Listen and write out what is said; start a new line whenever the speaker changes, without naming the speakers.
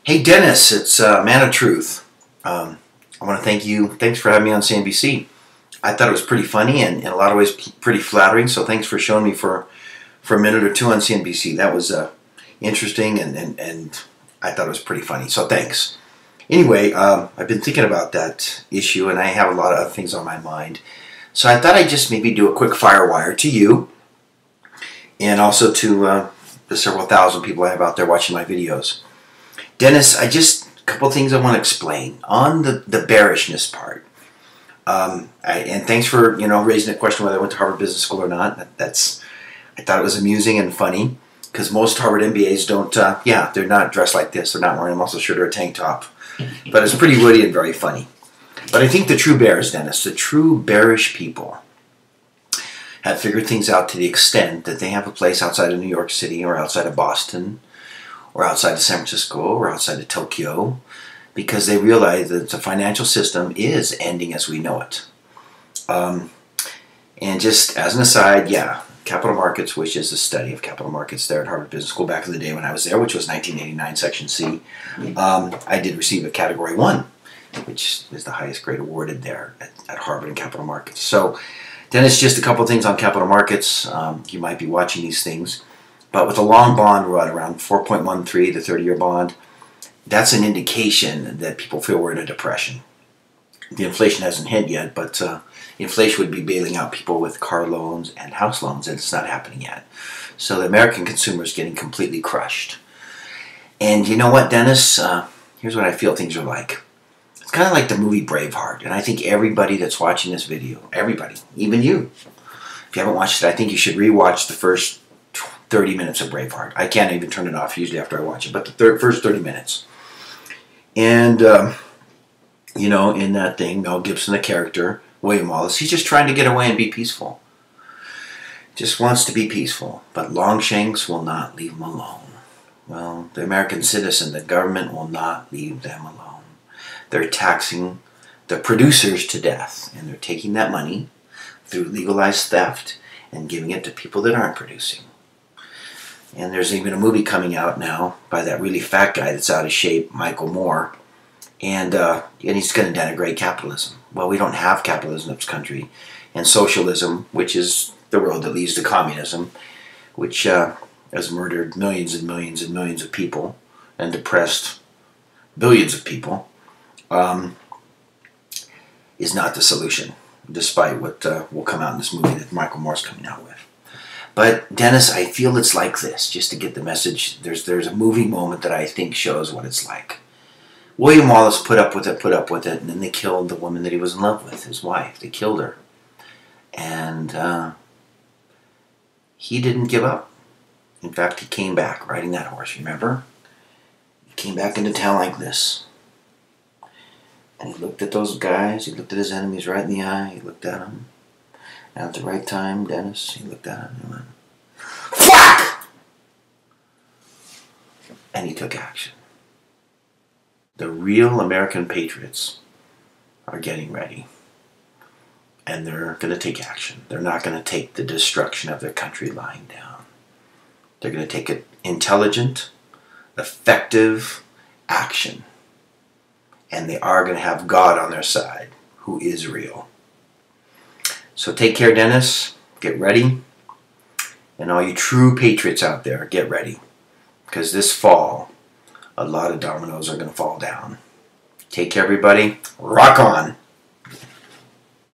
Hey Dennis, it's Man of Truth. I want to thank you. Thanks for having me on CnBC. I thought it was pretty funny and in a lot of ways pretty flattering. So thanks for showing me for a minute or two on CnBC. That was interesting and I thought it was pretty funny. So thanks. Anyway, I've been thinking about that issue and I have a lot of other things on my mind. So I thought I'd just maybe do a quick firewire to you and also to the several thousand people I have out there watching my videos. Dennis, a couple things I want to explain on the bearishness part. And thanks for raising the question whether I went to Harvard Business School or not. I thought it was amusing and funny because most Harvard MBAs don't. They're not dressed like this. They're not wearing a muscle shirt or a tank top. But it's pretty witty and very funny. But I think the true bears, Dennis, the true bearish people have figured things out to the extent that they have a place outside of New York City or outside of Boston or outside of San Francisco, or outside of Tokyo, because they realize that the financial system is ending as we know it. And just as an aside, capital markets, which is the study of capital markets there at Harvard Business School back in the day when I was there, which was 1989, Section C, I did receive a Category 1, which is the highest grade awarded there at Harvard in capital markets. So, Dennis, just a couple things on capital markets. You might be watching these things. But with a long bond run around 4.13, the 30-year bond, that's an indication that people feel we're in a depression. The inflation hasn't hit yet, but inflation would be bailing out people with car loans and house loans, and it's not happening yet. So the American consumer is getting completely crushed. And you know what, Dennis? Here's what I feel things are like. It's kind of like the movie Braveheart, and I think everybody that's watching this video, everybody, even you, if you haven't watched it, I think you should rewatch the first 30 minutes of Braveheart. I can't even turn it off usually after I watch it, but the first 30 minutes. And, in that thing, Mel Gibson, the character, William Wallace, he's just trying to get away and be peaceful. Just wants to be peaceful. But Longshanks will not leave him alone. Well, the American citizen, the government will not leave them alone. They're taxing the producers to death, and they're taking that money through legalized theft and giving it to people that aren't producing. And there's even a movie coming out now by that really fat guy that's out of shape, Michael Moore. And he's going to denigrate capitalism. Well, we don't have capitalism in this country. And socialism, which is the road that leads to communism, which has murdered millions and millions and millions of people and depressed billions of people, is not the solution, despite what will come out in this movie that Michael Moore's coming out with. But, Dennis, I feel it's like this, just to get the message. There's a movie moment that I think shows what it's like. William Wallace put up with it, and then they killed the woman that he was in love with, his wife. They killed her. And he didn't give up. In fact, he came back riding that horse, remember? He came back into town like this. And he looked at those guys, he looked at his enemies right in the eye, he looked at them. And at the right time, Dennis, he looked at him and went, "Fuck!" And he took action. The real American patriots are getting ready. And they're going to take action. They're not going to take the destruction of their country lying down. They're going to take an intelligent, effective action. And they are going to have God on their side, who is real. So take care, Dennis. Get ready. And all you true patriots out there, get ready. Because this fall, a lot of dominoes are going to fall down. Take care, everybody. Rock on.